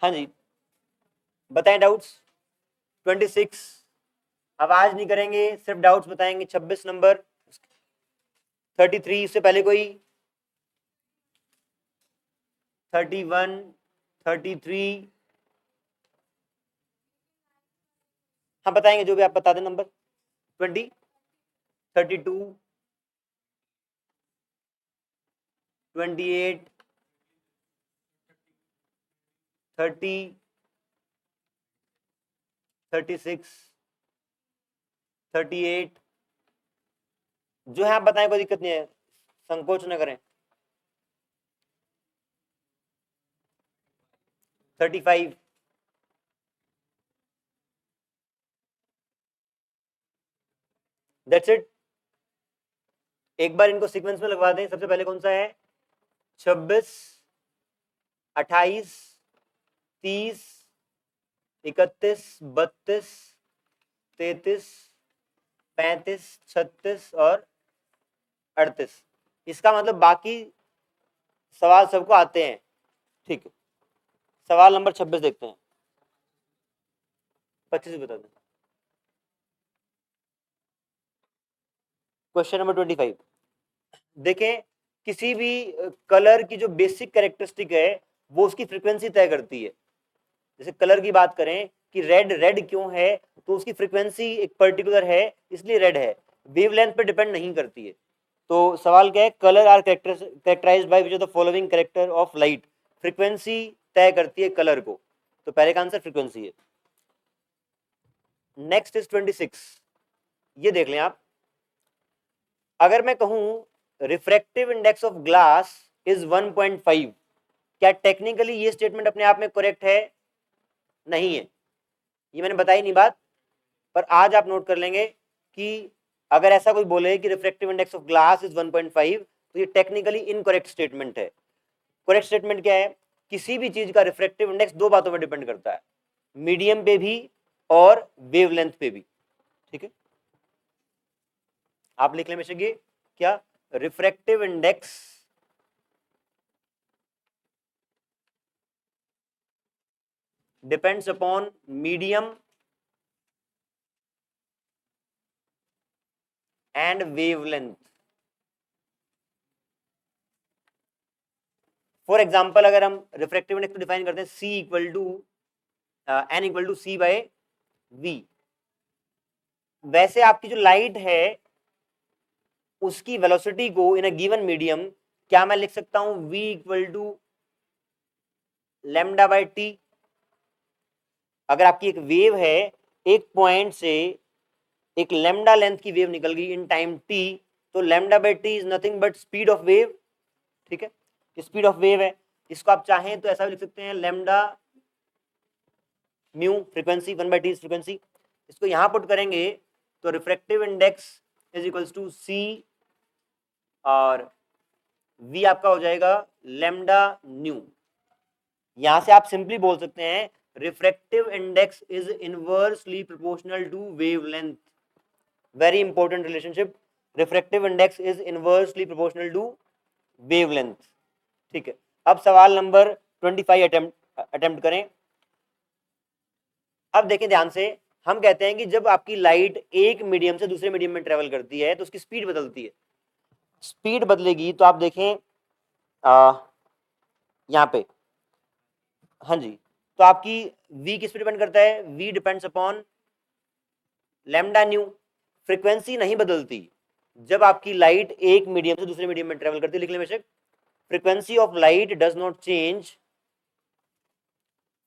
हाँ जी, बताएं डाउट्स। 26 अब आज नहीं करेंगे, सिर्फ डाउट्स बताएंगे। 26 नंबर, 33 से पहले कोई, 31, 33। हाँ बताएंगे, जो भी आप बता दें नंबर। 20, 32, 28, 30, 36, 38। जो है आप बताएं, कोई दिक्कत नहीं है, संकोच न करें। 35, दैट्स इट। एक बार इनको सीक्वेंस में लगवा दें। सबसे पहले कौन सा है? 26, 28, 30, 31, 32, 33, 35, 36 और 38। इसका मतलब बाकी सवाल सबको आते हैं। ठीक है, सवाल नंबर 26 देखते हैं। 25 बता दें। क्वेश्चन नंबर 25 देखें, किसी भी कलर की जो बेसिक कैरेक्टरिस्टिक है वो उसकी फ्रीक्वेंसी तय करती है। जैसे कलर की बात करें कि रेड रेड क्यों है, तो उसकी फ्रीक्वेंसी एक पर्टिकुलर है, इसलिए रेड है, वेवलेंथ पे डिपेंड नहीं करती है। तो सवाल क्या है? Colour are characterised by which of the following character of light. Frequency तय करती है कलर को, तो पहले का आंसर फ्रीक्वेंसी है। नेक्स्ट इज 26, ये देख लें आप। अगर मैं कहूं refractive index of glass is 1.5, क्या टेक्निकली ये स्टेटमेंट अपने आप में करेक्ट है? नहीं है, ये मैंने बताई नहीं बात, पर आज आप नोट कर लेंगे कि अगर ऐसा कोई बोले कि refractive index of glass is 1.5, तो ये टेक्निकली इनकरेक्ट स्टेटमेंट है। करेक्ट स्टेटमेंट क्या है? किसी भी चीज का रिफ्रैक्टिव इंडेक्स दो बातों पर डिपेंड करता है, मीडियम पे भी और वेवलेंथ पे भी। ठीक है, आप लिख लें बेशक ये क्या, refractive index depends upon medium and wavelength. For example, अगर हम रिफ्रैक्टिव इंडेक्स को डिफाइन करते हैं C equal to N equal to C by V, वैसे आपकी जो लाइट है उसकी वेलोसिटी को इन अ गिवन मीडियम क्या मैं लिख सकता हूं? V equal to lambda by T. अगर आपकी एक वेव है, एक पॉइंट से एक लैम्डा लेंथ की वेव निकल गई इन टाइम t, तो lambda by T is nothing but speed of wave. ठीक है, स्पीड ऑफ वेव है। इसको आप चाहें तो ऐसा भी लिख सकते हैं, lambda mu frequency, 1/t frequency. इसको यहां पुट करेंगे तो refractive index is equals to C और V आपका हो जाएगा लैम्डा न्यू। यहां से आप सिंपली बोल सकते हैं refractive index is inversely proportional to wavelength. Very important relationship, refractive index is inversely proportional to wavelength. ठीक है, अब सवाल नंबर 25 अटेम्प्ट करें। अब देखें ध्यान से, हम कहते हैं कि जब आपकी लाइट एक मीडियम से दूसरे मीडियम में ट्रेवल करती है तो उसकी स्पीड बदलती है। स्पीड बदलेगी तो आप देखें यहाँ पे, हाँ जी, तो आपकी v किस पे डिपेंड करता है? v depends upon lambda new. Frequency नहीं बदलती जब आपकी लाइट एक मीडियम से दूसरे मीडियम में ट्रेवल करती है। लिख लें बेशक, frequency of light does not change,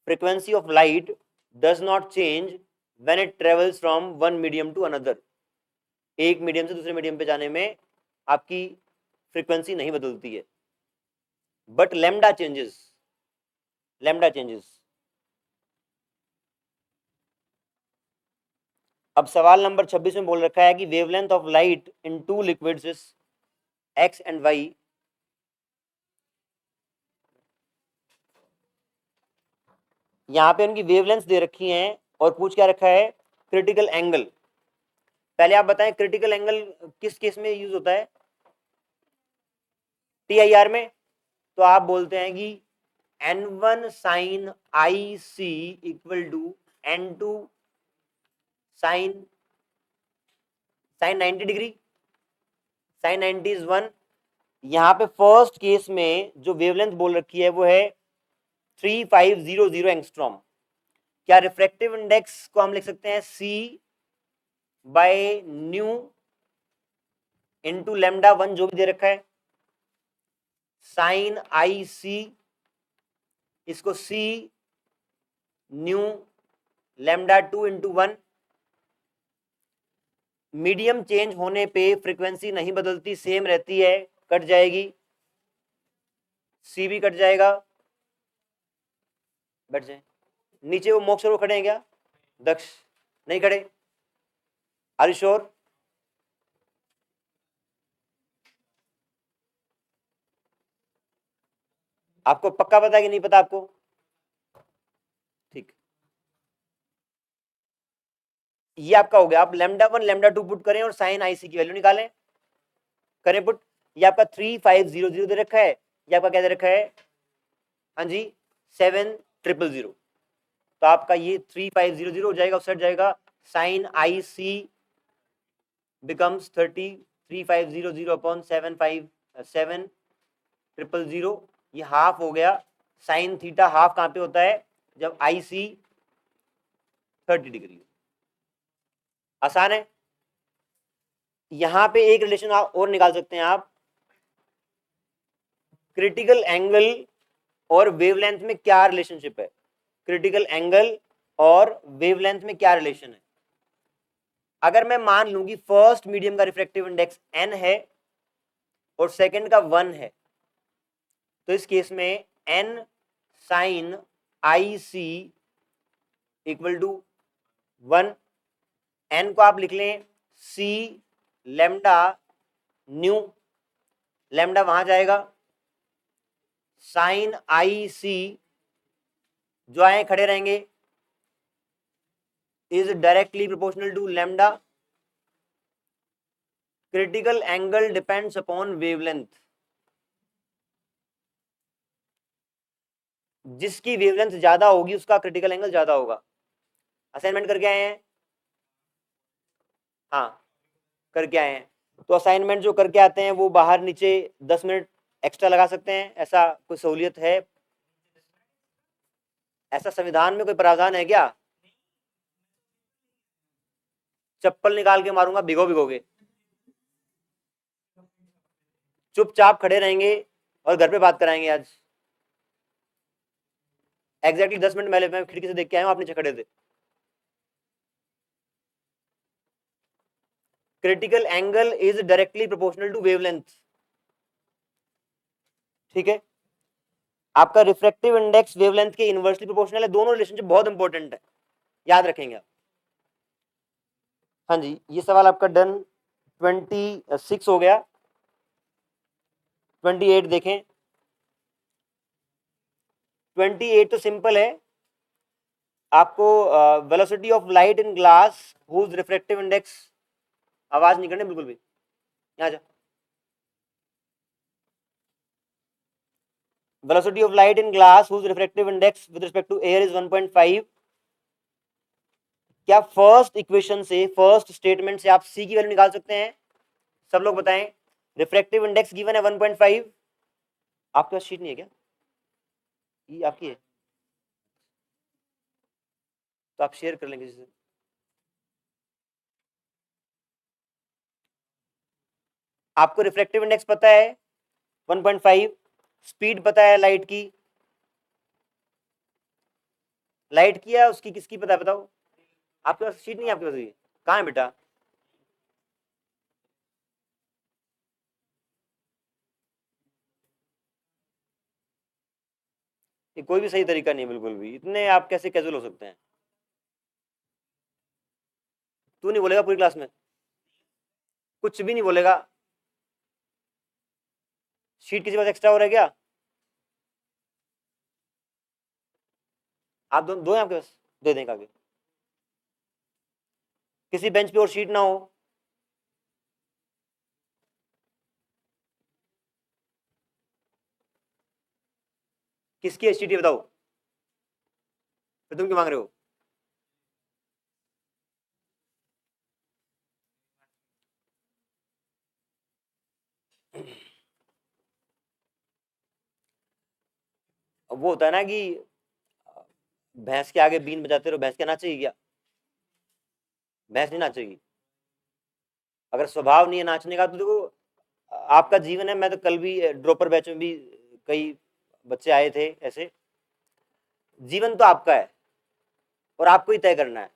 frequency of light does not change when it travels from one medium to another। एक मीडियम से दूसरे मीडियम पे जाने में आपकी फ्रीक्वेंसी नहीं बदलती है, but lambda changes, lambda changes. अब सवाल नंबर 26 में बोल रखा है कि wavelength of light in two liquids is X and Y. यहां पे उनकी वेवलेंथ दे रखी हैं और पूछ क्या रखा है? Critical angle. पहले आप बताएं क्रिटिकल एंगल किस केस में यूज होता है? TIR में। तो आप बोलते हैं कि N1 sin IC equal to N2 sin 90 degree, sin 90 इज 1। यहाँ पे फर्स्ट केस में जो वेवलेंथ बोल रखी है वो है 3500 एंगस्ट्रॉम। क्या रिफ्रैक्टिव इंडेक्स को हम लिख सकते हैं C by nu into lambda 1 जो भी दे रखा है, साइन IC, इसको C nu lambda 2 into 1। Medium change होने पे फ्रीक्वेंसी नहीं बदलती, सेम रहती है, कट जाएगी, C भी कट जाएगा, बैठ जाए। नीचे वो मोक्ष वो खड़े हैं क्या? दक्ष नहीं खड़े? Are you sure? आपको पक्का पता है कि नहीं पता आपको? ठीक, ये आपका हो गया। आप लेमडा 1 लेमडा 2 पुट करें और साइन IC की वैल्यू निकालें, करें पुट। ये आपका 3500 दे रखा है, ये आपका क्या दे रखा है? हाँ जी 7000। तो आपका ये 3500 हो जाएगा, उस जाएगा साइन IC becomes 3350 अपॉन 750, ये हाफ हो गया। साइन थीटा हाफ कहां पे होता है? जब IC 30 डिग्री। आसान है। यहां पे एक रिलेशन और निकाल सकते हैं आप, क्रिटिकल एंगल और वेवलेंथ में क्या रिलेशनशिप है। क्रिटिकल एंगल और वेवलेंथ में क्या रिलेशन है? अगर मैं मान लूं कि फर्स्ट मीडियम का रिफ्रैक्टिव इंडेक्स n है और सेकंड का 1 है, तो इस केस में n sine IC equal to 1। n को आप लिख लें C लेमडा न्यू, लेमडा वहां जाएगा, साइन IC जो आए खड़े रहेंगे, is directly proportional to lambda. Critical angle depends upon wavelength, जिसकी वेवलेंथ ज्यादा होगी उसका क्रिटिकल एंगल ज्यादा होगा। असाइनमेंट करके आए हैं? हाँ करके आए हैं। तो असाइनमेंट जो करके आते हैं वो बाहर नीचे 10 मिनट एक्स्ट्रा लगा सकते हैं, ऐसा कोई सहूलियत है? ऐसा संविधान में कोई प्रावधान है क्या? चप्पल निकाल के मारूंगा भिगो भिगोगे। चुपचाप खड़े रहेंगे और घर पे बात कराएंगे आज। एग्जैक्टली 10 मिनट पहले मैं खिड़की से देख के आया हूं, आप नीचे खड़े थे। Critical angle is directly proportional to wavelength. ठीक है, आपका रिफ्रैक्टिव इंडेक्स वेवलेंथ के इनवर्सली प्रोपोर्शनल है। दोनों रिलेशनशिप बहुत इंपॉर्टेंट है, याद रखेंगे आप। हाँ जी, ये सवाल आपका डन। 26 हो गया। 28 देखें। 28 तो सिंपल है। आपको velocity of light in glass whose refractive index, आवाज नहीं करनी बिल्कुल भी, यहाँ जा। Velocity of light in glass whose refractive index with respect to air is 1.5। क्या फर्स्ट इक्वेशन से, फर्स्ट स्टेटमेंट से आप C की वैल्यू निकाल सकते हैं? सब लोग बताएं। रिफ्रैक्टिव इंडेक्स गिवन है 1.5। आपके पास शीट नहीं है क्या? ये आपकी है तो आप शेयर कर लेंगे किसी से। आपको रिफ्रैक्टिव इंडेक्स पता है 1.5, स्पीड पता है लाइट की। लाइट की है उसकी किसकी पता है बताओ? आपके पास शीट नहीं है? आपके पास ये कहाँ है बेटा? ये कोई भी सही तरीका नहीं, बिल्कुल भी। इतने आप कैसे कैजुअल हो सकते हैं? तू नहीं बोलेगा पूरी क्लास में? कुछ भी नहीं बोलेगा? शीट किसी पास एक्स्ट्रा हो रहा है क्या? आप दो हैं आपके पास, दे दें आगे। किसी बेंच पे और शीट ना हो? किसकी एसटीटी बताओ, फिर तुम क्यों मांग रहे हो? अब वो होता है ना कि भैंस के आगे बीन बजाते रहो, भैंस क्या नाचेगी क्या? भैंस नहीं नाचेगी। अगर स्वभाव नहीं है नाचने का तो देखो आपका जीवन है। मैं तो कल भी ड्रॉपर बैच में भी कई बच्चे आए थे ऐसे। जीवन तो आपका है और आपको ही तय करना है,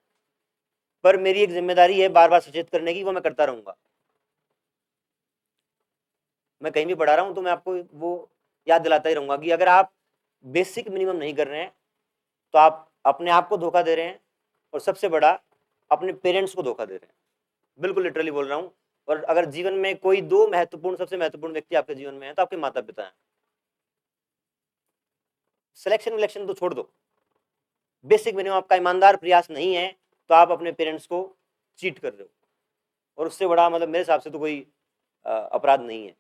पर मेरी एक जिम्मेदारी है बार बार सचेत करने की, वो मैं करता रहूंगा। मैं कहीं भी पढ़ा रहा हूं तो मैं आपको वो याद दिलाता ही रहूंगा कि अगर आप बेसिक मिनिमम नहीं कर रहे हैं तो आप अपने आप को धोखा दे रहे हैं, और सबसे बड़ा अपने पेरेंट्स को धोखा दे रहे हैं। बिल्कुल लिटरली बोल रहा हूं। और अगर जीवन में कोई दो महत्वपूर्ण, सबसे महत्वपूर्ण व्यक्ति आपके जीवन में है तो आपके माता पिता हैं। सिलेक्शन विलेक्शन तो छोड़ दो, बेसिक मिनिमम आपका ईमानदार प्रयास नहीं है तो आप अपने पेरेंट्स को चीट कर रहे हो, और उससे बड़ा मतलब मेरे हिसाब से तो कोई अपराध नहीं है।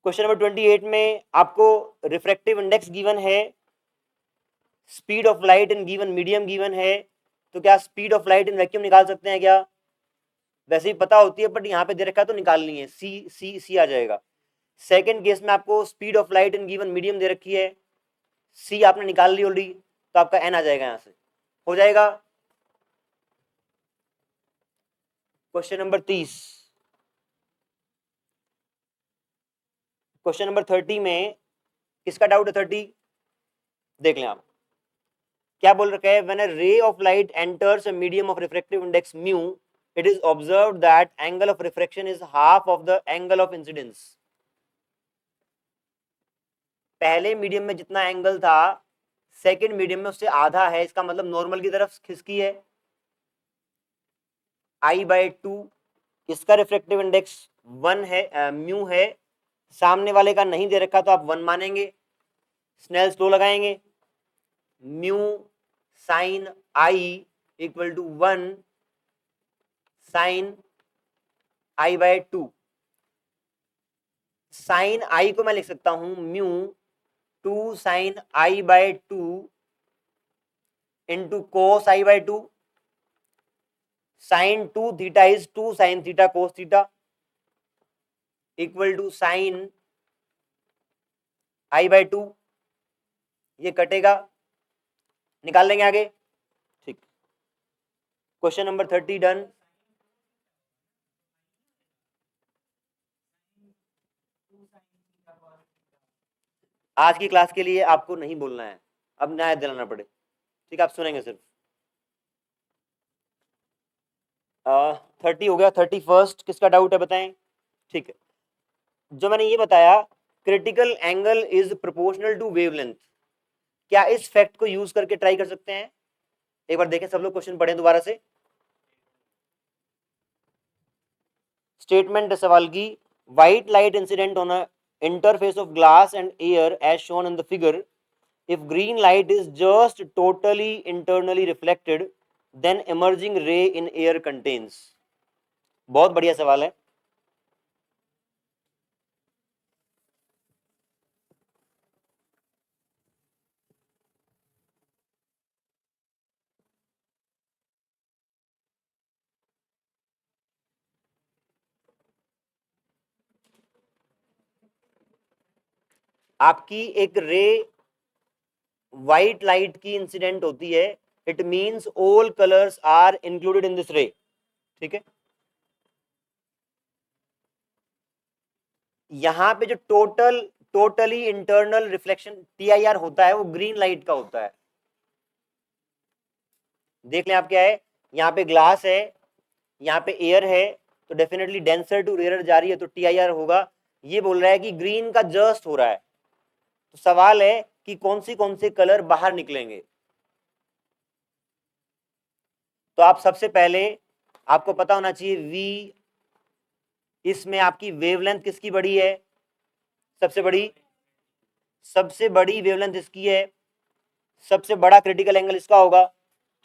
क्वेश्चन नंबर 28 में आपको रिफ्रैक्टिव इंडेक्स गिवन है, speed of light in given medium given है, तो क्या speed of light in vacuum निकाल सकते हैं क्या? वैसे ही पता होती है, बट यहाँ पे दे रखा है तो निकालनी है, सी सी सी आ जाएगा। सेकंड केस में आपको speed of light in given medium दे रखी है, सी आपने निकाल ली ऑलरेडी, तो आपका एन आ जाएगा, यहां से हो जाएगा। क्वेश्चन नंबर 30, क्वेश्चन नंबर 30 में किसका डाउट है? 30 देख लें आप, क्या बोल रखा है? When a ray of light enters a medium of refractive index mu, it is observed that angle of refraction is half of the angle of incidence. पहले मीडियम में जितना एंगल था सेकंड मीडियम में उससे आधा है, इसका मतलब नॉर्मल की तरफ खिसकी है, I/2। इसका रिफ्रैक्टिव इंडेक्स 1 है, म्यू है, सामने वाले का नहीं दे रखा तो आप 1 मानेंगे, स्नेल्स लॉ लगाएंगे, mu sine i equal to 1 sine I/2। Sine i को मैं लिख सकता हूं mu 2 sine I/2 into cos I/2। Sine 2 theta is 2 sine theta cos theta equal to sine I/2। ये कटेगा, निकाल लेंगे आगे। ठीक, क्वेश्चन नंबर 30 डन। आज की क्लास के लिए आपको नहीं बोलना है, अब न्याय दिलाना पड़े, ठीक है? आप सुनेंगे सिर्फ। 30 हो गया। 31 किसका डाउट है बताएं? ठीक है, जो मैंने ये बताया critical angle is proportional to wavelength, क्या इस फैक्ट को यूज करके ट्राई कर सकते हैं? एक बार देखें सब लोग, क्वेश्चन पढ़ें दोबारा से। स्टेटमेंट है सवाल की, white light incident on a interface of glass and air as shown in the figure, if green light is just totally internally reflected then emerging ray in air contains। बहुत बढ़िया सवाल है। आपकी एक रे व्हाइट लाइट की incident होती है, it means all colours are included in this ray, ठीक है? यहां पे जो टोटली इंटरनल रिफ्लेक्शन TIR होता है वो ग्रीन लाइट का होता है। देख लें आप, क्या है? यहाँ पे ग्लास है, यहाँ पे एयर है, तो डेफिनेटली डेंसर टू रेयर जा रही है तो TIR होगा। ये बोल रहा है कि ग्रीन का जस्ट हो रहा है, तो सवाल है कि कौन से कलर बाहर निकलेंगे। तो आप सबसे पहले आपको पता होना चाहिए V, इसमें आपकी वेवलेंथ किसकी बड़ी है? सबसे बड़ी वेवलेंथ इसकी है, सबसे बड़ा क्रिटिकल एंगल इसका होगा,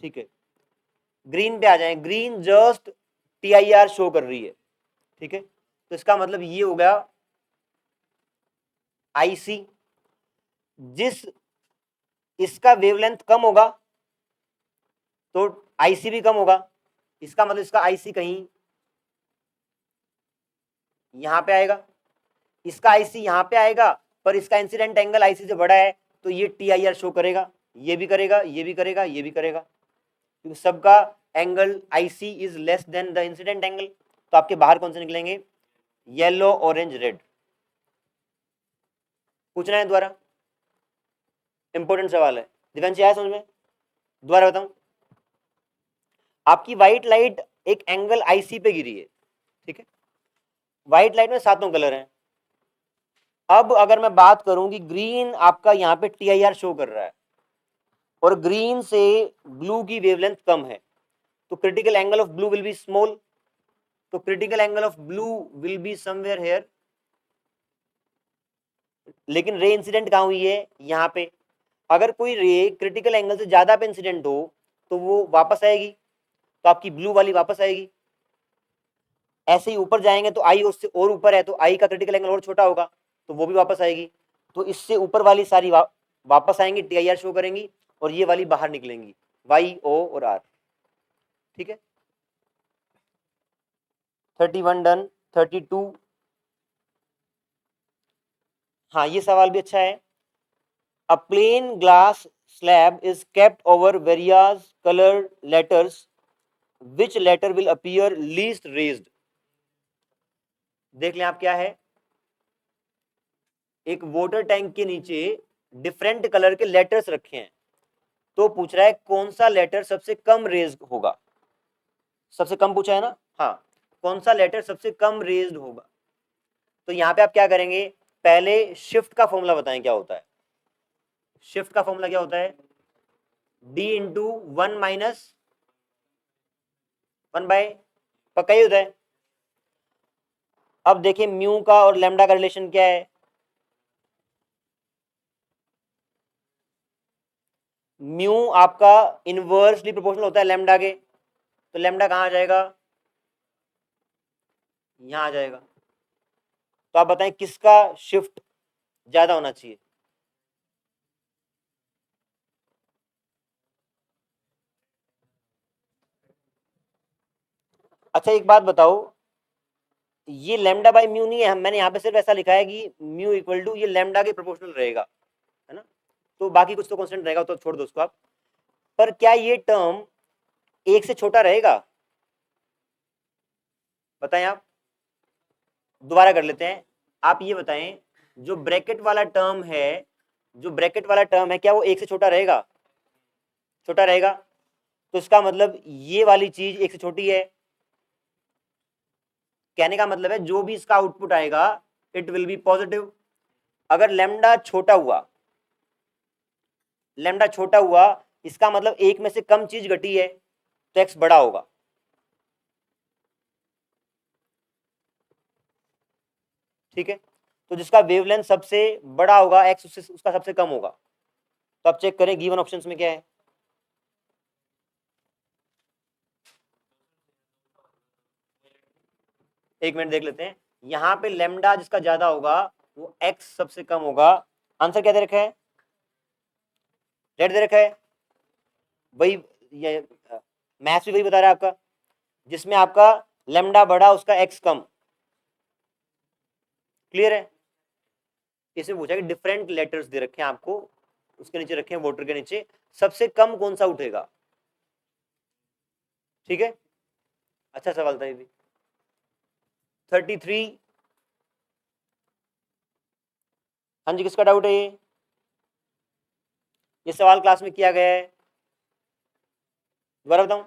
ठीक है? ग्रीन पे आ जाए, ग्रीन जस्ट TIR शो कर रही है, ठीक है? तो इसका मतलब ये हो गया IC, जिस इसका वेवलेंथ कम होगा तो IC भी कम होगा। इसका मतलब इसका IC कहीं यहां पे आएगा, इसका IC यहां पे आएगा, पर इसका इंसिडेंट एंगल IC से बड़ा है तो ये TIR शो करेगा, ये भी करेगा, ये भी करेगा, ये भी करेगा, क्योंकि सबका angle IC is less than the incident angle. तो आपके बाहर कौन से निकलेंगे? Yellow, orange, red. पूछना है दोबारा, इंपॉर्टेंट सवाल है। दिव्यांश आया समझ में? दोबारा बताऊं, आपकी व्हाइट लाइट एक एंगल IC पे गिरी है, ठीक है। व्हाइट लाइट में सातों कलर हैं। अब अगर मैं बात करूं कि ग्रीन आपका यहाँ पे TIR शो कर रहा है और ग्रीन से ब्लू की वेवलेंथ कम है, तो critical angle of blue will be small, तो critical angle of blue will be somewhere here. लेकिन रे इंसिडेंट कहां हुई है? यहाँ पे। अगर कोई रे क्रिटिकल एंगल से ज्यादा पे इंसिडेंट हो तो वो वापस आएगी, तो आपकी ब्लू वाली वापस आएगी। ऐसे ही ऊपर जाएंगे तो आई उससे और ऊपर है, तो आई का क्रिटिकल एंगल और छोटा होगा, तो वो भी वापस आएगी। तो इससे ऊपर वाली सारी वापस आएंगी, TIR शो करेंगी, और ये वाली बाहर निकलेंगी, Y, O और R। ठीक है, 31 डन। 32, हाँ ये सवाल भी अच्छा है। A plane glass slab is kept over various colored letters, which letter will appear least raised? देख लें आप क्या है, एक वाटर टैंक के नीचे डिफरेंट कलर के लेटर्स रखे हैं, तो पूछ रहा है कौन सा लेटर सबसे कम रेज्ड होगा। सबसे कम पूछा है ना, हाँ, कौन सा लेटर सबसे कम रेज्ड होगा। तो यहां पे आप क्या करेंगे, पहले शिफ्ट का फॉर्मूला बताएं क्या होता है। शिफ्ट का फॉर्मूला क्या होता है? D इंटू 1 माइनस 1 बाय, पक्का ही होता है। अब देखिए म्यू का और लैम्डा का रिलेशन क्या है। म्यू आपका इनवर्सली प्रोपोर्शनल होता है लैम्डा के, तो लैम्डा कहां आ जाएगा? यहां आ जाएगा। तो आप बताएं किसका शिफ्ट ज्यादा होना चाहिए? अच्छा एक बात बताओ, ये लैम्डा बाय म्यू नहीं है, मैंने यहाँ पे सिर्फ ऐसा लिखा है कि म्यू इक्वल टू ये लैम्डा के प्रोपोर्शनल रहेगा, है ना। तो बाकी कुछ तो कांस्टेंट रहेगा, तो छोड़ दो उसको आप। पर क्या ये टर्म एक से छोटा रहेगा? बताएं आप, दोबारा कर लेते हैं। आप ये बताएं, जो ब्रैकेट वाला टर्म है, जो ब्रैकेट वाला टर्म है, क्या वो एक से छोटा रहेगा? छोटा रहेगा। तो इसका मतलब ये वाली चीज एक से छोटी है। कहने का मतलब है जो भी इसका आउटपुट आएगा इट विल बी पॉजिटिव। अगर लैम्डा छोटा हुआ, लैम्डा छोटा हुआ, इसका मतलब एक में से कम चीज घटी है, तो एक्स बड़ा होगा। ठीक है, तो जिसका वेवलेंथ सबसे बड़ा होगा एक्स, उससे उसका सबसे कम होगा। तो अब चेक करें गिवन ऑप्शंस में क्या है। एक मिनट देख लेते हैं, यहां पे लेमडा जिसका ज्यादा होगा वो एक्स सबसे कम होगा। आंसर क्या दे रखा है? रेड दे रखा है। वही ये मैथ्स भी वही बता रहा है आपका, जिसमें आपका लेमडा बड़ा उसका एक्स कम। क्लियर है? इसमें पूछा कि डिफरेंट लेटर्स दे रखे हैं आपको, उसके नीचे रखे हैं वोटर के नीचे, सबसे कम कौन सा उठेगा। ठीक है, अच्छा सवाल था ये भी। 33, हाँ जी किसका डाउट है ये सवाल क्लास में किया गया है, दोबारा बताऊं।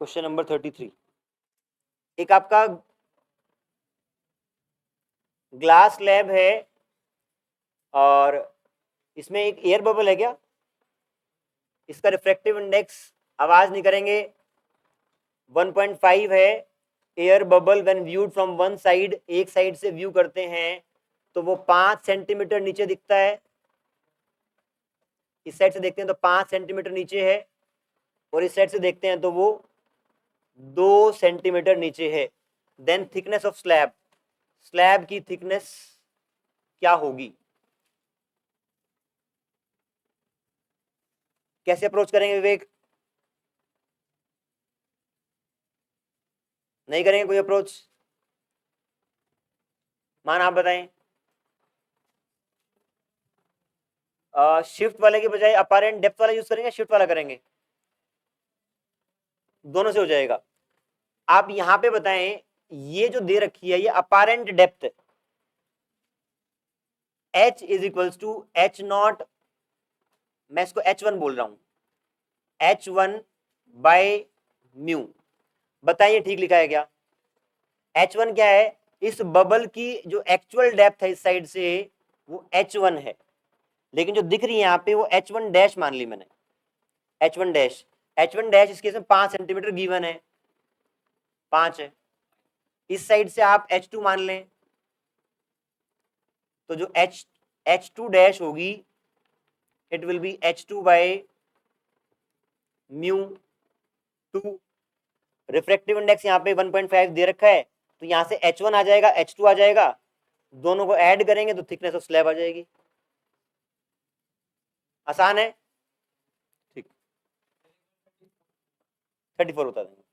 क्वेश्चन नंबर 33, एक आपका ग्लास लैब है और इसमें एक एयर बबल है क्या, इसका रिफ्रैक्टिव इंडेक्स, आवाज नहीं करेंगे, 1.5 है। Air bubble when viewed from one side, एक साइड से व्यू करते हैं तो वो 5 सेंटीमीटर नीचे दिखता है। इस साइड से देखते हैं तो 5 सेंटीमीटर नीचे है, और इस साइड से देखते हैं तो वो 2 सेंटीमीटर नीचे है। Then thickness of slab, slab की थिकनेस क्या होगी? कैसे अप्रोच करेंगे विवेक? नहीं करेंगे कोई अप्रोच? मान आप बताएं। शिफ्ट वाले के बजाय अपारेंट डेप्थ वाला यूज करेंगे, शिफ्ट वाला करेंगे? दोनों से हो जाएगा। आप यहां पे बताएं, ये जो दे रखी है ये apparent depth h is equals to H naught, मैं इसको h1 बोल रहा हूं, h1 बाय म्यू। बताइए ठीक लिखा है क्या? h1 क्या है? इस बबल की जो एक्चुअल डेप्थ है इस साइड से वो h1 है, लेकिन जो दिख रही है यहाँ पे वो h1 डैश मान ली मैंने, h1 डैश। h1 डैश इस केस में 5 सेंटीमीटर गिवन है, 5 है। इस साइड से आप h2 मान लें, तो जो h2 डैश होगी it will B h2 by mu 2। Refractive index यहाँ पे 1.5 दे रखा है, तो यहाँ से h1 आ जाएगा, h2 आ जाएगा, दोनों को ऐड करेंगे तो थिकनेस ऑफ स्लैब आ जाएगी। आसान है? ठीक, 34 बता देंगे।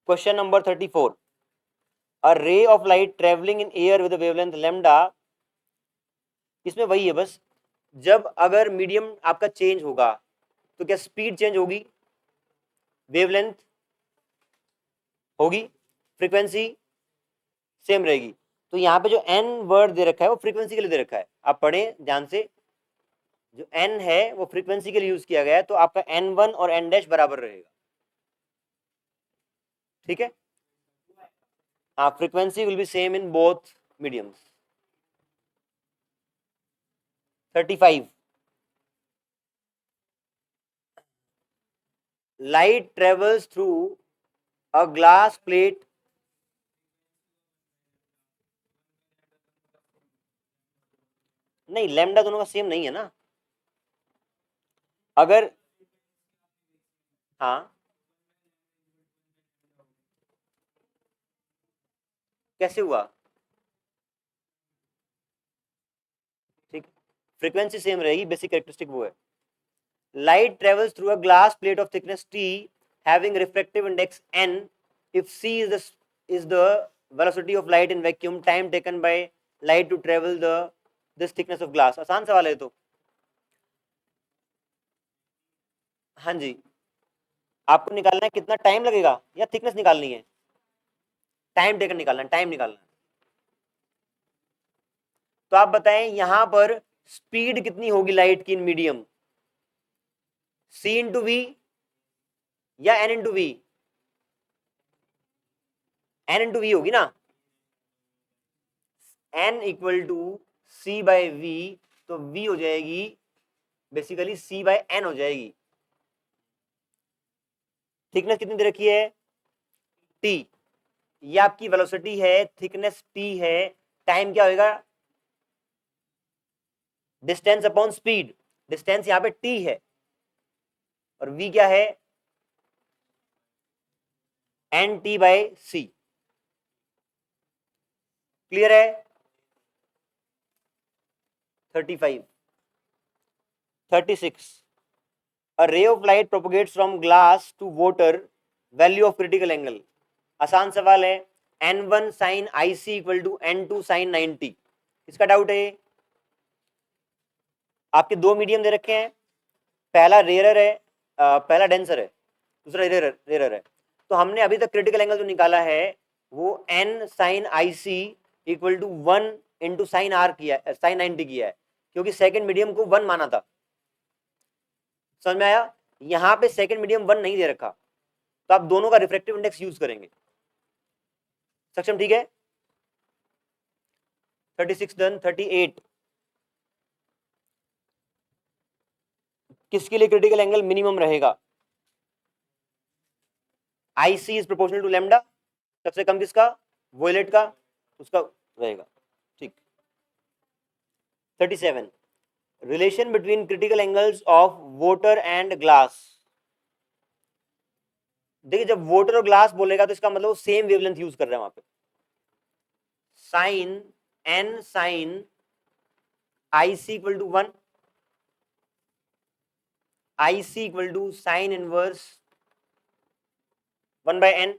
Question number 34, a ray of light travelling in air with wavelength lambda. इसमें वही है बस, जब अगर मीडियम आपका चेंज होगा तो क्या स्पीड चेंज होगी, वेवलेंथ होगी, फ्रीक्वेंसी सेम रहेगी। तो यहाँ पे जो n वर्ड दे रखा है वो फ्रीक्वेंसी के लिए दे रखा है, आप पढ़ें ध्यान से। जो n है वो फ्रीक्वेंसी के लिए यूज किया गया है, तो आपका n1 और n डैश बराबर रहेगा। ठीक है, हाँ, frequency will be same in both mediums. 35, light travels through a glass plate. नहीं, लैम्डा दोनों का सेम नहीं है ना। अगर, हाँ, कैसे हुआ? ठीक, फ्रीक्वेंसी सेम रहेगी, बेसिक कैरेक्टरिस्टिक वो है। Light travels through a glass plate of thickness t having refractive index n if c is the velocity of light in vacuum, time taken by light to travel the this thickness of glass। आसान सवाल है तो। हाँ जी, आपको निकालना है कितना time लगेगा या थिकनेस निकालनी है? टाइम टेकन निकालना है, टाइम निकालना है। तो आप बताएं यहां पर स्पीड कितनी होगी लाइट की in medium, c into V या n into V? n into V होगी ना, n equal to c by V, तो v हो जाएगी बेसिकली c बाय n हो जाएगी। थिकनेस कितनी दे रखी है? t, ये आपकी वेलोसिटी है, थिकनेस t है, टाइम क्या होगा? डिस्टेंस अपॉन स्पीड, डिस्टेंस यहां पे t है और v क्या है? एन टी बाय सी। क्लियर है? 35, 36, a ray of light propagates from glass to water, value of critical angle। आसान सवाल है, n1 sin IC equal to n2 sin 90। इसका डाउट है? आपके दो मीडियम दे रखे हैं, पहला रेयर है, पहला डेंसर है, दूसरा रेयर है। तो हमने अभी तक क्रिटिकल एंगल जो निकाला है वो n sin IC equal to 1 into sine R किया है, साइन 90 किया है, क्योंकि सेकंड मीडियम को 1 माना था। समझ में आया? यहां पे सेकंड मीडियम 1 नहीं दे रखा, तो आप दोनों का रिफ्रैक्टिव इंडेक्स यूज करेंगे। सक्षम? ठीक है, 36 डन। 38, किसके लिए क्रिटिकल एंगल मिनिमम रहेगा? IC is proportional to lambda, सबसे कम किसका? वोयलेट का, उसका रहेगा। ठीक, 37, relation between critical angles of water and glass. देखिए जब वोटर और ग्लास बोलेगा तो इसका मतलब वो सेम वेवलेंथ यूज कर रहे हैं वहां पे। Sine N sine I C equal to 1, I C equal to sine inverse 1/n।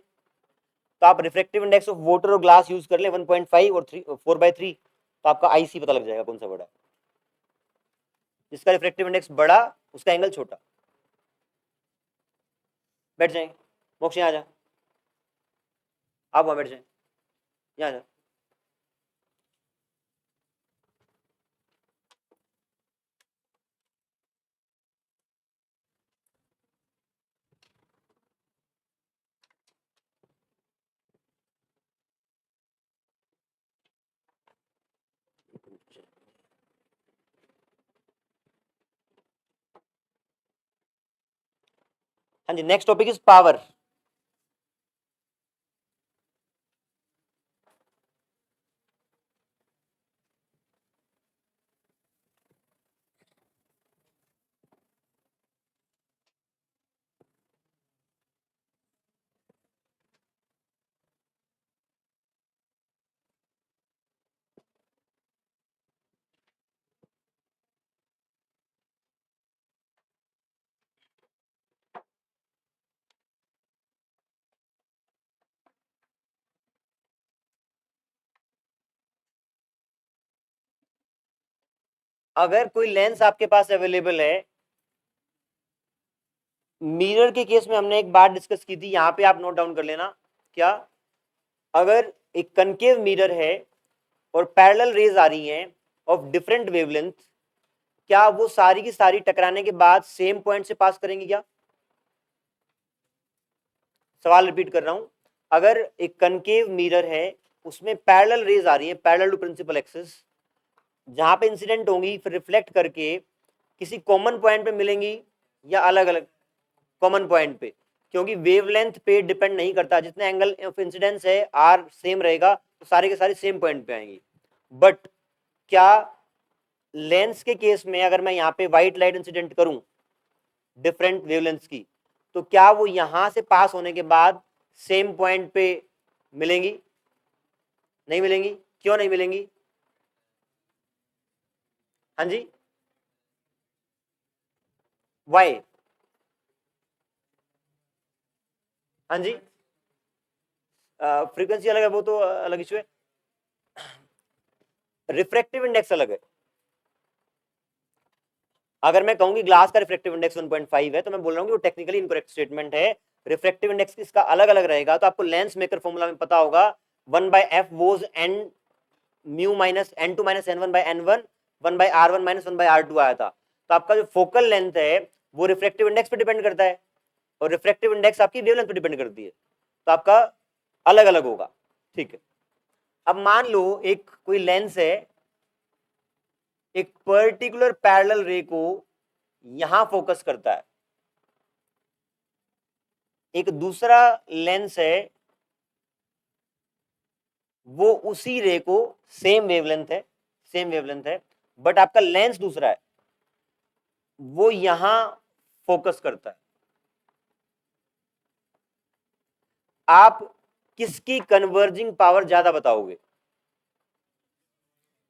तो आप रिफ्रेक्टिव इंडेक्स ऑफ वोटर और ग्लास यूज कर ले 1.5 और 4/3, तो आपका आईसी पता लग जाएगा कौन सा बड़ा है। जिसका रिफ्रेक्टिव इंडेक्स बड़ा उसका एंगल छोटा। बैठ जाए मोक्ष, यहाँ आ जा, आप वहां बैठ जाए, यहाँ जा। हाँ जी, नेक्स्ट टॉपिक इज पावर। अगर कोई लेंस आपके पास अवेलेबल है, मिरर के केस में हमने एक बात डिस्कस की थी, यहां पे आप नोट डाउन कर लेना। क्या? अगर एक कनकेव मिरर है और पैरेलल रेज आ रही हैं ऑफ डिफरेंट वेवलेंथ, क्या वो सारी की सारी टकराने के बाद सेम पॉइंट से पास करेंगी क्या? सवाल रिपीट कर रहा हूं, अगर एक कनकेव मिरर है उसमें पैरेलल रेज आ रही है, पैरेलल टू प्रिंसिपल एक्सिस, जहां पे इंसिडेंट होंगी फिर रिफ्लेक्ट करके किसी कॉमन पॉइंट पे मिलेंगी या अलग अलग कॉमन पॉइंट पे? क्योंकि वेवलेंथ पे डिपेंड नहीं करता, जितने एंगल ऑफ इंसिडेंस है आर सेम रहेगा तो सारे के सारे सेम पॉइंट पे आएंगी। बट क्या लेंस के केस में अगर मैं यहाँ पे व्हाइट लाइट इंसिडेंट करूं डिफरेंट वेवलेंथ्स की, तो क्या वो यहां से पास होने के बाद सेम पॉइंट पे मिलेंगी? नहीं मिलेंगी। क्यों नहीं मिलेंगी? हाँ जी, वाई? हाँ जी, फ्रीक्वेंसी अलग है, वो तो अलग इशू है, रिफ्रैक्टिव इंडेक्स अलग है। अगर मैं कहूंगी ग्लास का रिफ्रैक्टिव इंडेक्स 1.5 है तो मैं बोल रहा हूँ कि वो टेक्निकली इनकरेक्ट स्टेटमेंट है। रिफ्रैक्टिव इंडेक्स इसका अलग अलग रहेगा, तो आपको लेंस मेकर फॉर्मूला में पता होगा 1/f was n mu minus n2 minus n1/n1 1/r1 minus 1/r2 आया था। तो आपका जो फोकल लेंथ है वो रिफ्रैक्टिव इंडेक्स पे डिपेंड करता है, और रिफ्रैक्टिव इंडेक्स आपकी वेवलेंथ पे डिपेंड करती है, तो आपका अलग अलग होगा। ठीक है, अब मान लो एक कोई लेंस है, एक पर्टिकुलर पैरेलल रे को यहां फोकस करता है, एक दूसरा लेंस है वो उसी रे को सेम वेवलेंथ है, सेम वेवलेंथ है, बट आपका लेंस दूसरा है, वो यहां फोकस करता है। आप किसकी कन्वर्जिंग पावर ज्यादा बताओगे?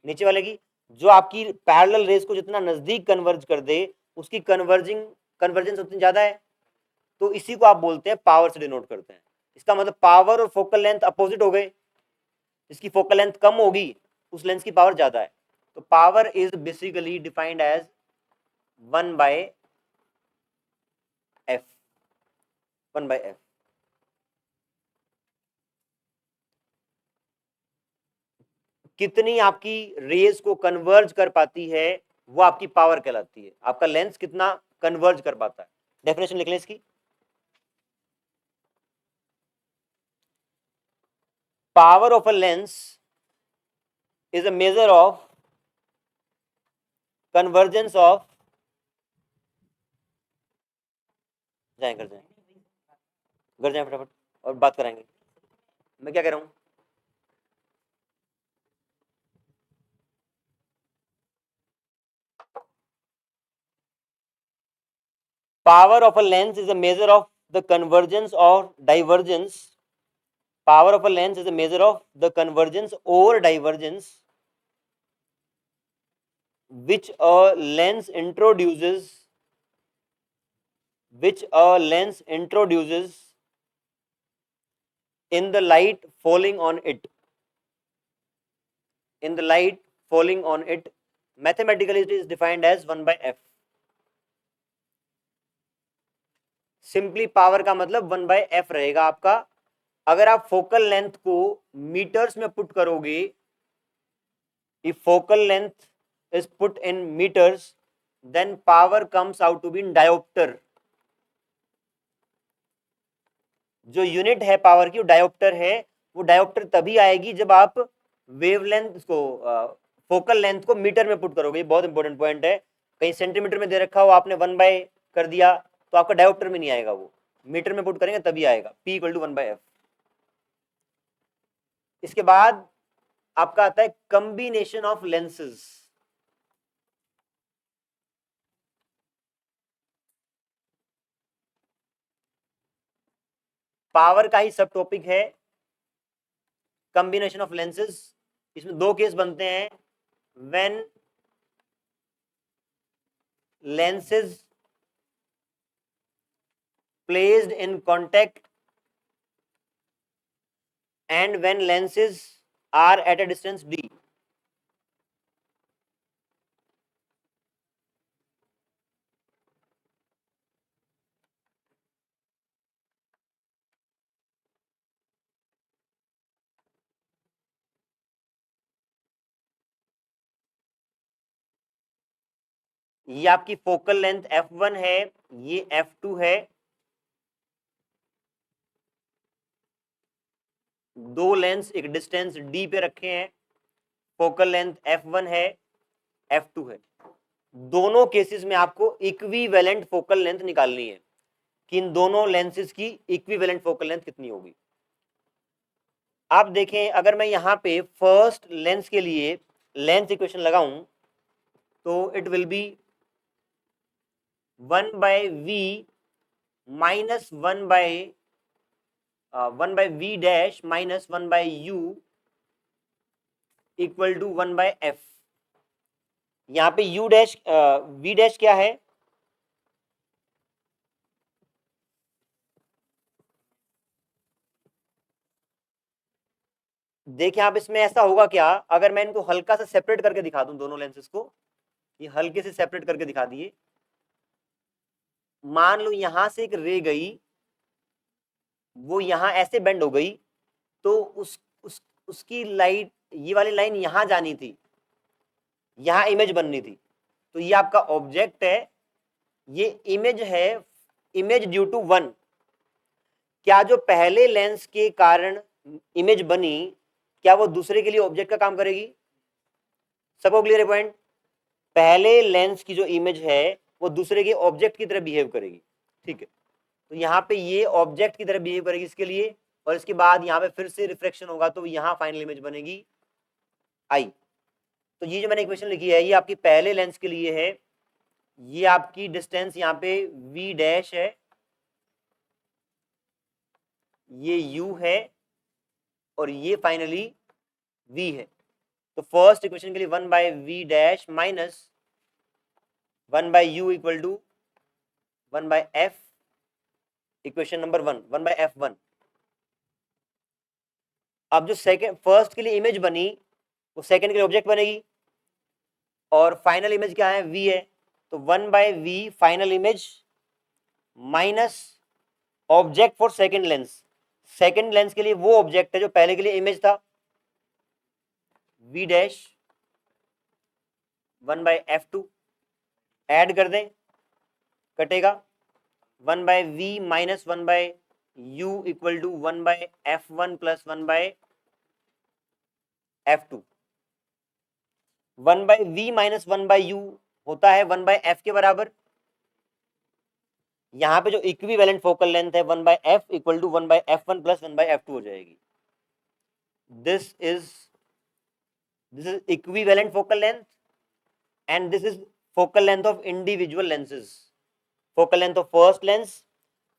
नीचे वाले की, जो आपकी पैरेलल रेस को जितना नजदीक कन्वर्ज कर दे उसकी कन्वर्जेंस उतनी ज्यादा है, तो इसी को आप बोलते हैं पावर से डिनोट करते हैं। इसका मतलब पावर और फोकल लेंथ अपोजिट हो गए, जिसकी फोकल लेंथ कम होगी उस लेंस की पावर ज्यादा है। तो power is basically defined as 1/f, 1/f। कितनी आपकी रेज को कन्वर्ज कर पाती है वो आपकी पावर कहलाती है, आपका लेंस कितना कन्वर्ज कर पाता है। डेफिनेशन लिख लें इसकी, power of a lens is a measure of convergence of, जाए घर जाए, घर जाए फटाफट और बात कराएंगे। मैं क्या कह रहा हूँ? Power of a lens is a measure of the convergence or divergence. Power of a lens is a measure of the convergence or divergence which a lens introduces in the light falling on it. In the light falling on it. Mathematically it is defined as 1 by f. Simply power का मतलब 1 by F रहेगा आपका. अगर आप focal length को metres में put करोगे, if focal length is put in meters, then power comes out to be in diopter. जो यूनिट है पावर की वो डायोप्टर है. वो डायोप्टर तभी आएगी जब आप वेवलेंथ को फोकल लेंथ को मीटर में पुट करोगे. बहुत इंपॉर्टेंट पॉइंट है. कहीं सेंटीमीटर में दे रखा हो, आपने 1 बाय कर दिया तो आपका डायोप्टर में नहीं आएगा, वो मीटर में पुट करेंगे तभी आएगा. P equal to 1 by F. इसके बाद आपका आता है कॉम्बिनेशन ऑफ लेंसेज. पावर का ही सब टॉपिक है कॉम्बिनेशन ऑफ लेंसेज. इसमें दो केस बनते हैं. When lenses placed in contact and when lenses are at a distance d. ये आपकी फोकल लेंथ f1 है, ये f2 है. दो लेंस एक डिस्टेंस d पे रखे हैं. फोकल लेंथ f1 है, f2 है. दोनों केसेस में आपको इक्विवेलेंट फोकल लेंथ निकालनी है कि इन दोनों लेंसेज की इक्विवेलेंट फोकल लेंथ कितनी होगी. आप देखें, अगर मैं यहां पे फर्स्ट लेंस के लिए लेंथ इक्वेशन लगाऊं तो it will be 1 by v minus 1 by v dash minus 1 by u equal to 1 by f. यहाँ पे u डैश v डैश क्या है? देखिए आप, इसमें ऐसा होगा क्या, अगर मैं इनको हल्का सा सेपरेट करके दिखा दूं दोनों लेंसेज को, ये हल्के से सेपरेट करके दिखा दिए. मान लो यहां से एक रे गई, वो यहां ऐसे बेंड हो गई, तो उसकी लाइट, ये वाली लाइन यहां जानी थी, यहां इमेज बननी थी. तो ये आपका ऑब्जेक्ट है, ये इमेज है, इमेज ड्यू टू 1. क्या जो पहले लेंस के कारण इमेज बनी, क्या वो दूसरे के लिए ऑब्जेक्ट का काम करेगी? सबको क्लियर है पॉइंट? पहले लेंस की जो इमेज है वो दूसरे के ऑब्जेक्ट की तरह बिहेव करेगी. ठीक है, तो यहाँ पे ये ऑब्जेक्ट की तरह बिहेव करेगी इसके लिए, और इसके बाद यहाँ पे फिर से रिफ्लेक्शन होगा तो यहाँ फाइनल इमेज बनेगी आई. तो ये जो मैंने इक्वेशन लिखी है ये आपकी पहले लेंस के लिए है. ये आपकी डिस्टेंस यहाँ पे v डैश है, ये u है, और ये फाइनली v है. तो फर्स्ट इक्वेशन के लिए 1 by v dash minus 1 by u equal to 1 by f. Equation number 1 by f1. अब जो सेकंड फर्स्ट के लिए इमेज बनी वो सेकंड के लिए ऑब्जेक्ट बनेगी, और फाइनल इमेज क्या है? v है. तो 1 by v final image minus object for second lens. Second lens के लिए वो ऑब्जेक्ट है जो पहले के लिए इमेज था, v dash 1 by f2. Add कर दें, कटेगा 1 by v minus 1 by u equal to 1 by f1 plus 1 by f2. 1 by v minus 1 by u होता है 1 बाय f के बराबर. यहां पे जो इक्विवेलेंट फोकल लेंथ है 1 by f equal to 1 by f1 plus 1 by f2 हो जाएगी. This is equivalent focal length and this is focal length of individual lenses focal length of first lens,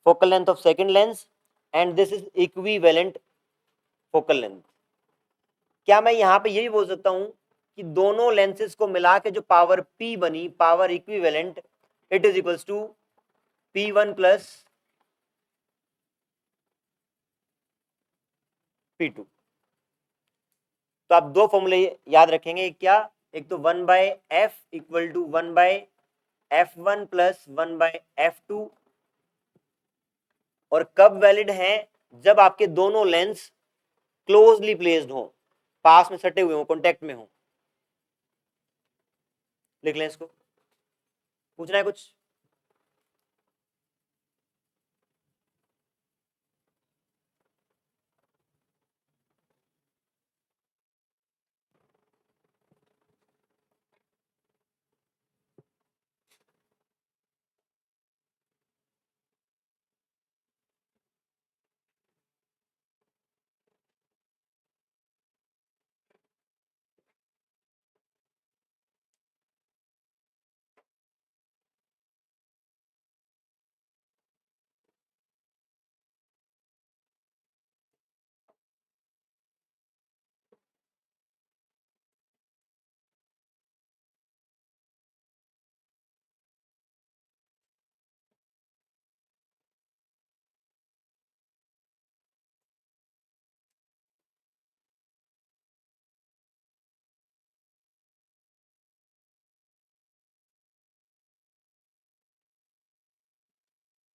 focal length of second lens, and this is equivalent focal length. क्या मैं यहां पे ये भी बोल सकता हूं कि दोनों लेंसेज को मिला के जो पावर P बनी, power equivalent, it is equals to P1 plus P2. तो आप दो फॉर्मूले याद रखेंगे, क्या? एक तो 1/f equal to 1/f1 plus 1/f2, और कब वैलिड है? जब आपके दोनों लेंस क्लोजली प्लेस्ड हो, पास में सटे हुए हो, कॉन्टेक्ट में हो. लिख लें इसको. पूछना है कुछ?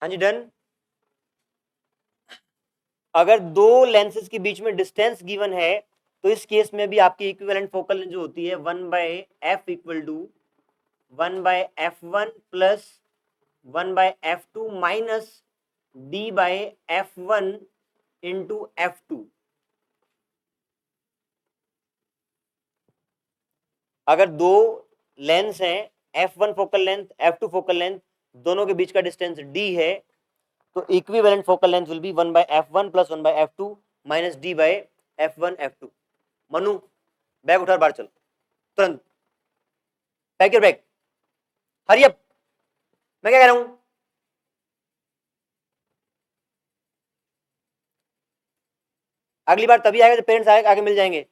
हाँ जी, डन. अगर दो लेंसेज के बीच में डिस्टेंस गिवन है तो इस केस में भी आपकी इक्विवेलेंट फोकल लेंथ जो होती है 1/f equal to 1/f1 plus 1/f2 minus d/f1 into f2. अगर दो लेंस हैं, f1 focal length, f2 focal length, दोनों के बीच का डिस्टेंस d है, तो equivalent focal length will be 1/f1 plus 1/f2 minus d/f1 f2. Manu, bag उठा, बाहर चल तुरंत. Pack your bag, hurry up. मैं क्या कह रहा हूं? अगली बार तभी आएगा जब पेरेंट्स आगे मिल जाएंगे.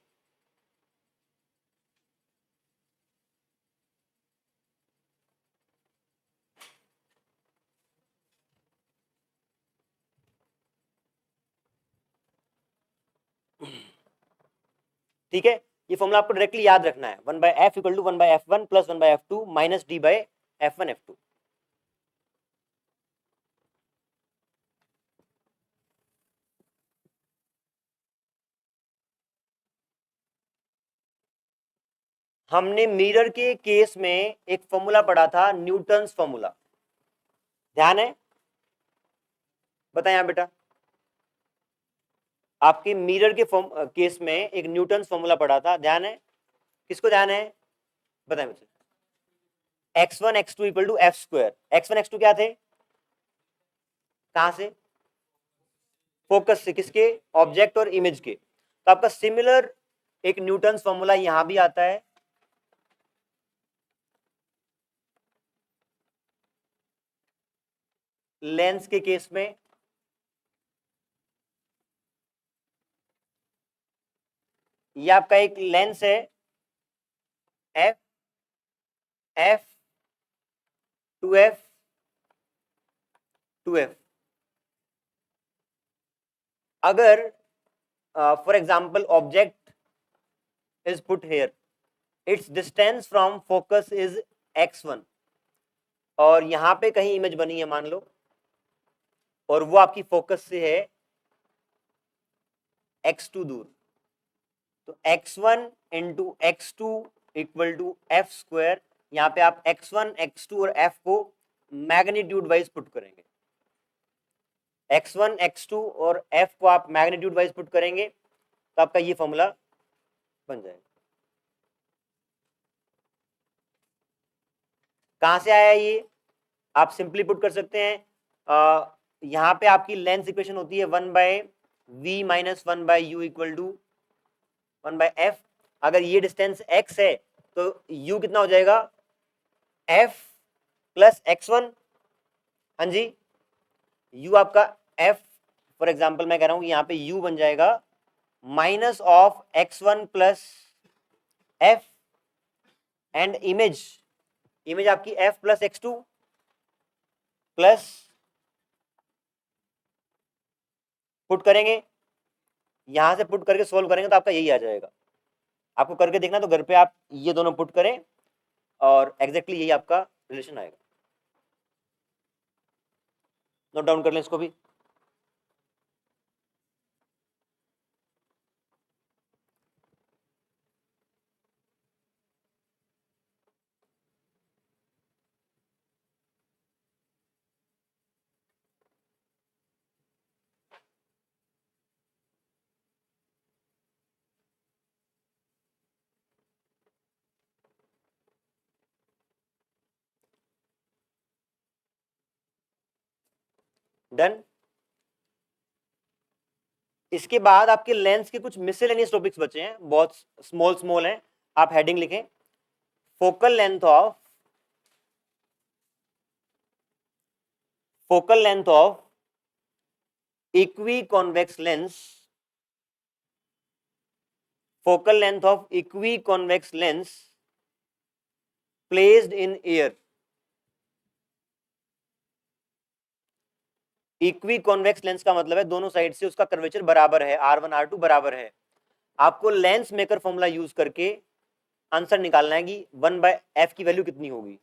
ठीक है, ये फॉर्मूला आपको डायरेक्टली याद रखना है. 1/f equal to 1/f1 plus 1/f2 minus d/f1 f2. हमने मिरर के केस में एक फॉर्मूला पढ़ा था, न्यूटन्स फॉर्मूला. ध्यान है? बताएं आप बेटा. आपके मिरर के केस में एक न्यूटन्स फॉर्मूला पढ़ा था, ध्यान है? किसको ध्यान है? बताएं मुझे. x1 x2 equal to F square. x1 x2 क्या थे? कहां से? फोकस से. किसके? ऑब्जेक्ट और इमेज के. तो आपका सिमिलर एक न्यूटन्स फॉर्मूला यहां भी आता है. लेंस के केस में ये आपका एक लेंस है f, f, 2f, 2f. अगर for example object is put here, its distance from focus is x1, और यहां पे कहीं इमेज बनी है मान लो, और वो आपकी फोकस से है x2 दूर, तो x1 into x2 equal to F square. यहां पे आप x1 x2 और f को मैग्नीट्यूड वाइज पुट करेंगे. x1 x2 और f को आप मैग्नीट्यूड वाइज पुट करेंगे तो आपका ये फॉर्मूला बन जाएगा. कहां से आया ये? आप सिंपली पुट कर सकते हैं. यहां पे आपकी लेंथ इक्वेशन होती है 1/v minus 1/u equal to 1/f. अगर ये डिस्टेंस x है तो u कितना हो जाएगा? f प्लस x1 हाँ जी, u आपका f फॉर एग्जाम्पल मैं कह रहा हूं यहाँ पे u बन जाएगा minus of x1 plus f and image आपकी f plus x2 plus put करेंगे, यहां से पुट करके सोल्व करेंगे तो आपका यही आ जाएगा। आपको करके देखना तो घर पे आप ये दोनों पुट करें और एग्जैक्टली यही आपका रिलेशन आएगा। नोट डाउन कर लें इसको भी। डन। इसके बाद आपके लेंस के कुछ मिसलेनियस टॉपिक्स बचे हैं, बहुत स्मॉल स्मॉल हैं। आप हेडिंग लिखें, focal length of equiconvex lens, focal length of equiconvex lens placed in air। Equiconvex lens का मतलब है दोनों साइड से उसका कर्वेचर बराबर है, R1 R2 बराबर है। आपको लेंस मेकर फॉर्मूला यूज करके आंसर निकालना है कि 1/f की वैल्यू कितनी होगी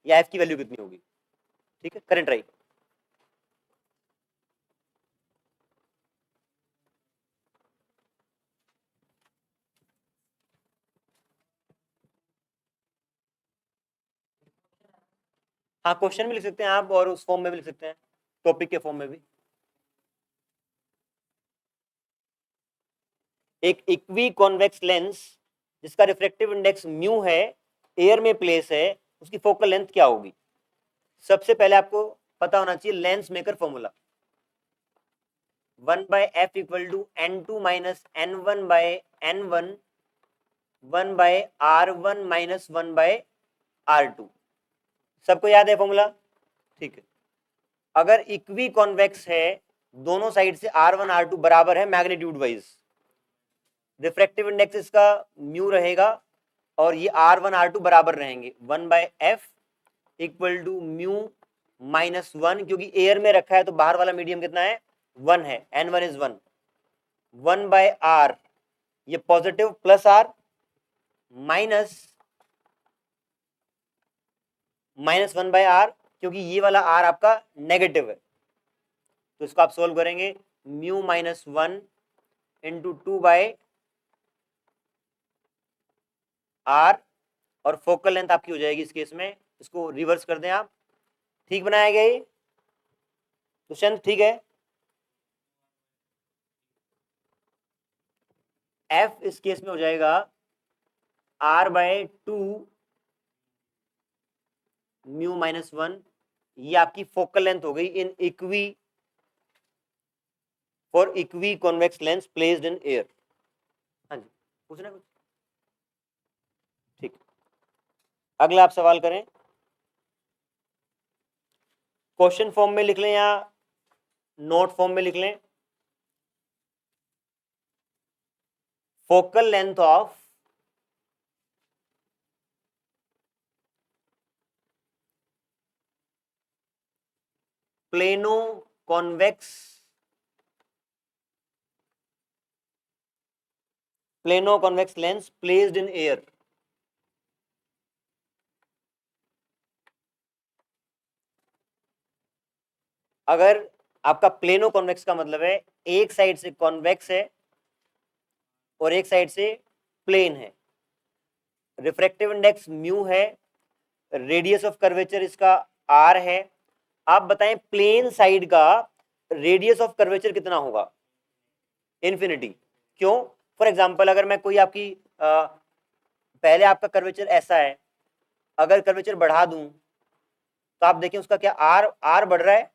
या f की वैल्यू कितनी होगी। ठीक है, करें ट्राई। हाँ, क्वेश्चन भी लिख सकते हैं आप और उस फॉर्म में भी लिख सकते हैं, टॉपिक के फॉर्म में भी। एक इक्वी कॉन्वेक्स लेंस जिसका रिफ्रैक्टिव इंडेक्स म्यू है, एयर में प्लेस है, उसकी फोकल लेंथ क्या होगी। सबसे पहले आपको पता होना चाहिए lens maker formula, 1/f equal to n2 minus n1 by n1 1/r1 minus 1/r2। सबको याद है फॉर्मूला? ठीक है। अगर इक्वी कॉन्वेक्स है, दोनों साइड से R1 R2 बराबर है मैग्नीट्यूड वाइज, रिफ्रैक्टिव इंडेक्स इसका म्यू रहेगा और ये R1 R2 बराबर रहेंगे, 1/f equal to mu minus 1, क्योंकि एयर में रखा है तो बाहर वाला मीडियम कितना है, 1 है, n1 इज 1, 1/r, ये positive plus r minus 1/r, क्योंकि ये वाला r आपका नेगेटिव है, तो इसको आप सोल्व करेंगे, म्यू माइनस 1 इंटू 2/r, और फोकल लेंथ आपकी हो जाएगी इस केस में, इसको रिवर्स कर दें आप। ठीक बनाया गया ये क्वेश्चन? ठीक है। f इस केस में हो जाएगा r/2 म्यू माइनस 1, ये आपकी फोकल लेंथ हो गई in equi for equiconvex lens placed in air. हाँ जी, पूछना कुछ? ठीक, अगला आप सवाल करें। क्वेश्चन फॉर्म में लिख लें या नोट फॉर्म में लिख लें। Focal length of plano convex lens placed in air. अगर आपका प्लेनो कॉन्वेक्स का मतलब है एक साइड से कॉन्वेक्स है और एक साइड से प्लेन है, रिफ्रैक्टिव इंडेक्स म्यू है, रेडियस ऑफ कर्वेचर इसका r है, आप बताएं प्लेन साइड का रेडियस ऑफ कर्वेचर कितना होगा? इन्फिनिटी। क्यों? फॉर एग्जांपल अगर मैं कोई आपकी पहले आपका कर्वेचर ऐसा है, अगर कर्वेचर बढ़ा दूं तो आप देखें उसका क्या r बढ़ रहा है,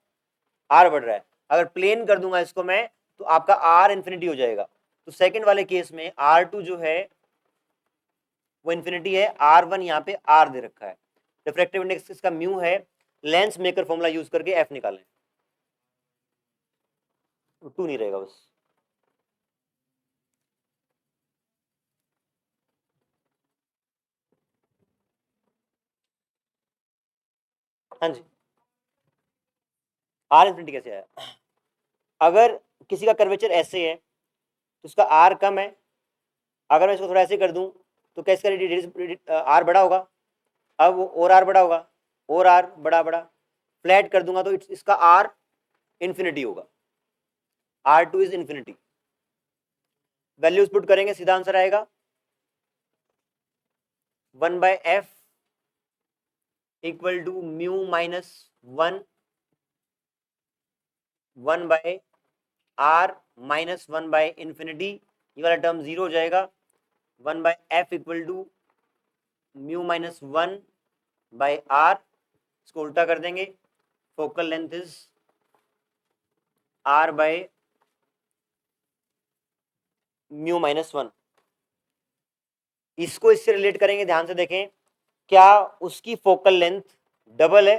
r बढ़ रहा है। अगर प्लेन कर दूंगा इसको मैं तो आपका r इन्फिनिटी हो जाएगा। तो सेकंड वाले केस में r2 जो है वो इन्फिनिटी है, r1 यहाँ पे r दे रखा है, रिफ्रैक्टिव इंडेक्स इसका म्यू है, लेंस मेकर फॉर्मूला यूज करके एफ निकालें, 2 नहीं रहेगा बस। हाँ जी, आर इन्फिनिटी कैसे आया? अगर किसी का कर्वेचर ऐसे है तो उसका आर कम है, अगर मैं इसको थोड़ा ऐसे कर दूं तो क्या इसका आर बड़ा होगा? अब और आर बड़ा होगा, और आर बड़ा बड़ा, फ्लैट कर दूंगा तो इसका आर इन्फिनिटी होगा, R two is infinity. Values put करेंगे, सीधा आंसर आएगा 1/f equal to mu minus 1, 1/r minus 1/इन्फिनिटी, ये वाला टर्म जीरो हो जाएगा, 1/f equal to mu minus 1/r, इसको उल्टा कर देंगे, focal length is r by mu minus 1। इसको इससे रिलेट करेंगे, ध्यान से देखें, क्या उसकी फोकल लेंथ डबल है?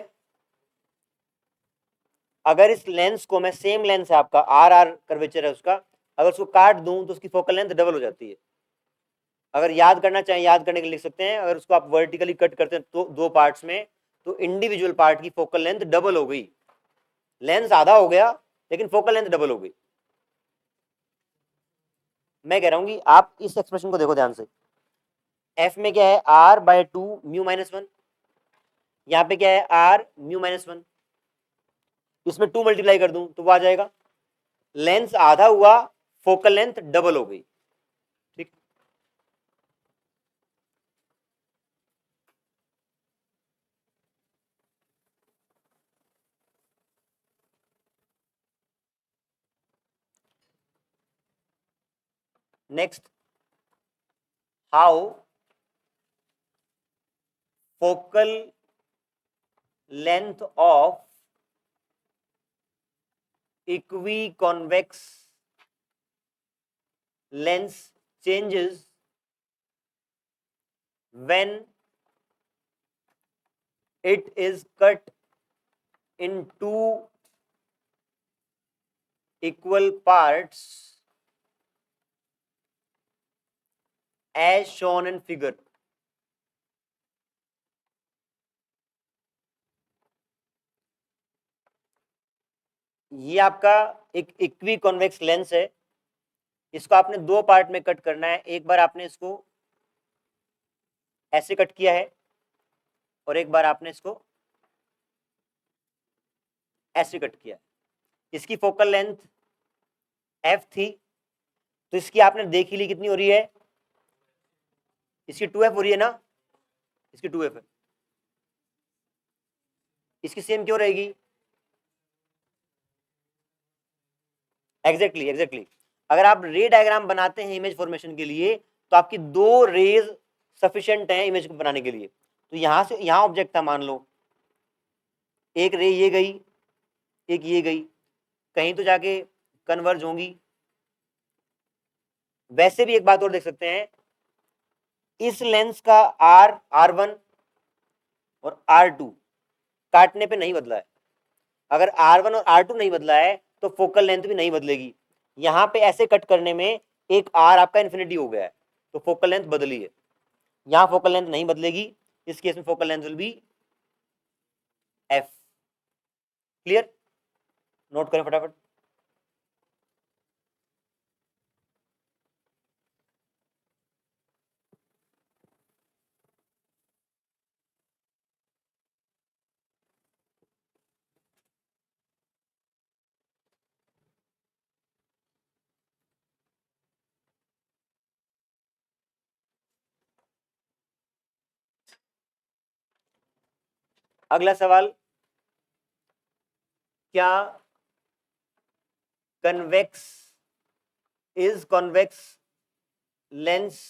अगर इस लेंस को मैं, सेम लेंस है आपका, आर आर कर्वेचर है उसका, अगर उसको काट दूं तो उसकी फोकल लेंथ डबल हो जाती है। अगर याद करना चाहें, याद करने के लिए लिख सकते हैं, अगर उसको आप वर्टिकली कट करते हैं तो दो पार्ट्स में, तो इंडिविजुअल पार्ट की फोकल लेंथ डबल हो गई, लेंस आधा हो गया लेकिन फोकल लेंथ डबल हो गई। मैं कह रहा हूं कि आप इस एक्सप्रेशन को देखो ध्यान से, एफ में क्या है, R by two mu minus 1, यहाँ पे क्या है, आर म्यू माइनस 1, इसमें 2 मल्टीप्लाई कर दूं तो वो आ जाएगा, लेंस आधा हुआ, फोकल लेंथ डबल हो गई। ठीक, next, how focal length of equiconvex lens changes when it is cut in two equal parts as shown in figure। ये आपका एक इक्वी कॉन्वेक्स लेंस है, इसको आपने दो पार्ट में कट करना है, एक बार आपने इसको ऐसे कट किया है और एक बार आपने इसको ऐसे कट किया है। इसकी फोकल लेंथ f थी, तो इसकी आपने देख ही ली कितनी हो रही है, इसकी 2f हो रही है ना, इसकी 2f है, इसकी सेम क्यों रहेगी? एग्जैक्टली एग्जैक्टली, अगर आप रे डायग्राम बनाते हैं इमेज फॉर्मेशन के लिए तो आपकी दो रेज सफिशिएंट है इमेज को बनाने के लिए। तो यहां से यहां ऑब्जेक्ट था, मान लो एक रे ये गई, एक ये गई, कहीं तो जाके कन्वर्ज होंगी। वैसे भी एक बात और देख सकते हैं, इस लेंस का आर R1 और R2 काटने पे नहीं बदला है, अगर R1 और R2 नहीं बदला है तो फोकल लेंथ भी नहीं बदलेगी। यहां पे ऐसे कट करने में एक R आपका इन्फिनिटी हो गया है तो फोकल लेंथ बदली है, यहां फोकल लेंथ नहीं बदलेगी, इस केस में focal length will be f। Clear? Note करें फटाफट। अगला सवाल, क्या convex is convex lens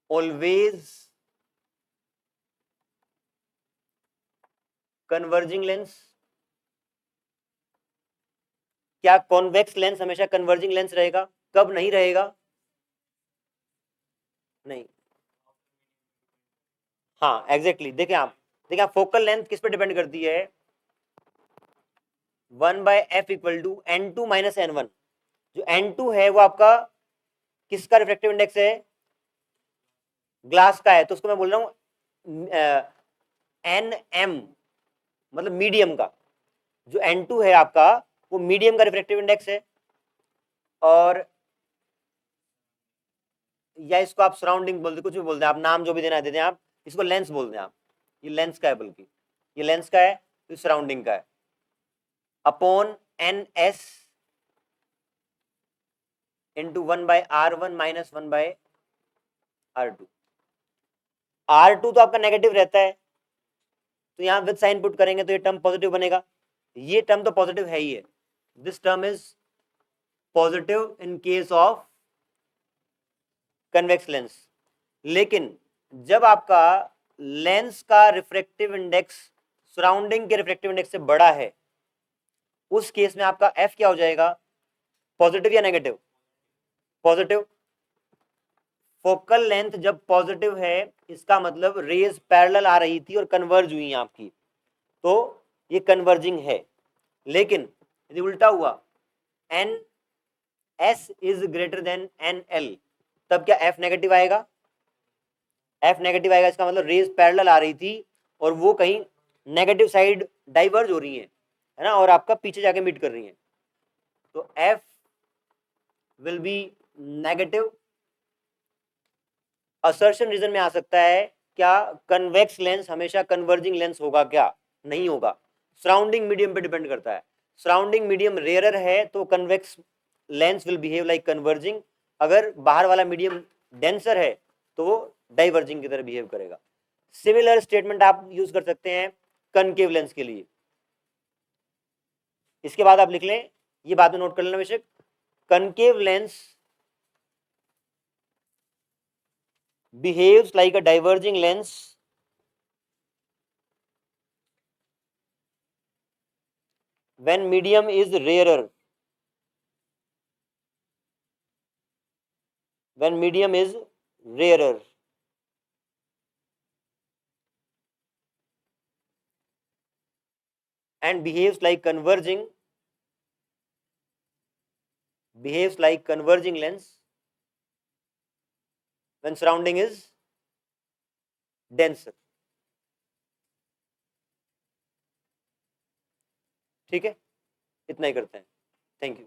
always converging lens? क्या कॉन्वेक्स लेंस हमेशा कन्वर्जिंग लेंस रहेगा? कब नहीं रहेगा? नहीं, हाँ एग्जैक्टली, देखिए आप फोकल लेंथ किस पे डिपेंड करती है, 1/f equal to n2 minus n1। जो n2 है वो आपका किसका रिफ्रैक्टिव इंडेक्स है, ग्लास का है, तो उसको मैं बोल रहा हूं एन एम, मतलब मीडियम का। जो n2 है आपका वो मीडियम का रिफ्रैक्टिव इंडेक्स है, और या इसको आप सराउंडिंग बोलते, कुछ भी बोलते हैं आप, नाम जो भी देना देते हैं आप, इसको लेंस बोलते हैं आप, ये लेंस का है, बल्कि ये लेंस का है, तो सराउंडिंग का है, upon N S into 1/r1 minus 1/r2। r2 तो आपका नेगेटिव रहता है, तो यहां विद साइन पुट करेंगे तो ये टर्म पॉजिटिव बनेगा, ये टर्म तो पॉजिटिव है ही है, this term is positive in case of convex lens. लेकिन जब आपका लेंस का रिफ्रैक्टिव इंडेक्स सराउंडिंग के रिफ्रैक्टिव इंडेक्स से बड़ा है, उस केस में आपका एफ क्या हो जाएगा, पॉजिटिव या नेगेटिव, पॉजिटिव। फोकल लेंथ जब पॉजिटिव है, इसका मतलब रेज पैरेलल आ रही थी और कन्वर्ज हुई आपकी, तो ये कन्वर्जिंग है। लेकिन यदि उल्टा हुआ, N S is greater than N L, तब क्या एफ नेगेटिव आएगा, एफ नेगेटिव आएगा, इसका मतलब रेज पैरेलल आ रही थी और वो कहीं नेगेटिव साइड डाइवर्ज हो रही है ना, और आपका पीछे जाके मीट कर रही है, तो F will be negative. Assertion reason में आ सकता है, क्या कन्वेक्स लेंस हमेशा कन्वर्जिंग लेंस होगा, क्या नहीं होगा, सराउंडिंग मीडियम पे डिपेंड करता है। सराउंडिंग मीडियम रेयरर है तो convex lens will behave like converging, अगर बाहर वाला मीडियम डेंसर है तो वो डाइवर्जिंग की तरह बिहेव करेगा। सिमिलर स्टेटमेंट आप यूज कर सकते हैं कनकेव लेंस के लिए। इसके बाद आप लिख लें, ये बात में नोट कर लेना बेशक, concave lens behaves like a diverging lens when medium is rarer, when medium is rarer, and behaves like converging lens when surrounding is denser। ठीक है, इतना ही करते हैं, थैंक यू।